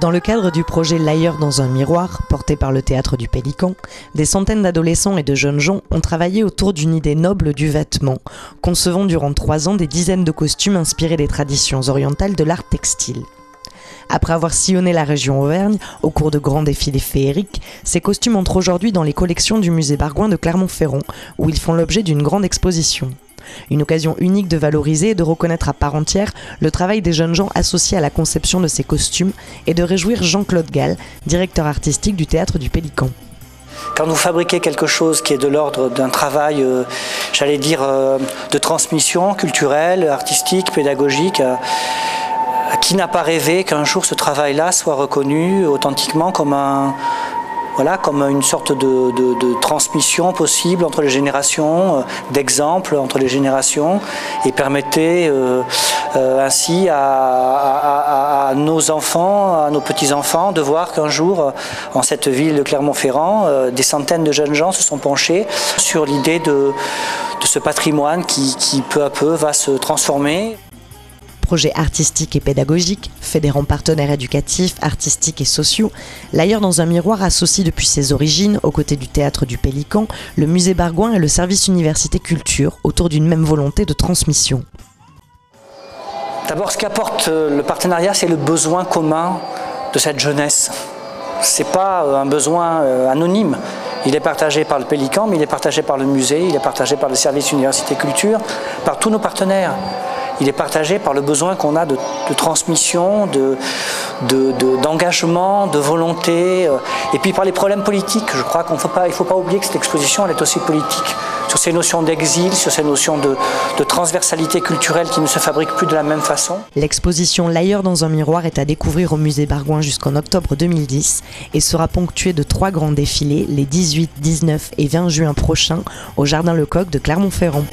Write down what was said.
Dans le cadre du projet L'ailleurs dans un miroir, porté par le Théâtre du Pélican, des centaines d'adolescents et de jeunes gens ont travaillé autour d'une idée noble du vêtement, concevant durant 3 ans des dizaines de costumes inspirés des traditions orientales de l'art textile. Après avoir sillonné la région Auvergne, au cours de grands défilés féeriques, ces costumes entrent aujourd'hui dans les collections du musée Bargouin de Clermont-Ferrand, où ils font l'objet d'une grande exposition. Une occasion unique de valoriser et de reconnaître à part entière le travail des jeunes gens associés à la conception de ces costumes et de réjouir Jean-Claude Gall, directeur artistique du Théâtre du Pélican. Quand vous fabriquez quelque chose qui est de l'ordre d'un travail, de transmission culturelle, artistique, pédagogique, qui n'a pas rêvé qu'un jour ce travail-là soit reconnu authentiquement comme une sorte de transmission possible entre les générations, d'exemples entre les générations, et permettait ainsi à nos enfants, à nos petits-enfants, de voir qu'un jour, en cette ville de Clermont-Ferrand, des centaines de jeunes gens se sont penchés sur l'idée de ce patrimoine qui peu à peu va se transformer. Projet artistique et pédagogique, fédérant partenaires éducatifs, artistiques et sociaux, L'ailleurs dans un miroir associe depuis ses origines, aux côtés du Théâtre du Pélican, le musée Bargouin et le service Université Culture, autour d'une même volonté de transmission. D'abord, ce qu'apporte le partenariat, c'est le besoin commun de cette jeunesse. Ce n'est pas un besoin anonyme. Il est partagé par le Pélican, mais il est partagé par le musée, il est partagé par le service Université Culture, par tous nos partenaires. Il est partagé par le besoin qu'on a de transmission, d'engagement, de volonté, et puis par les problèmes politiques. Je crois qu'il ne faut pas oublier que cette exposition elle est aussi politique, sur ces notions d'exil, sur ces notions de transversalité culturelle qui ne se fabriquent plus de la même façon. L'exposition L'ailleurs dans un miroir est à découvrir au musée Bargouin jusqu'en octobre 2010 et sera ponctuée de 3 grands défilés les 18, 19 et 20 juin prochains au Jardin Lecoq de Clermont-Ferrand.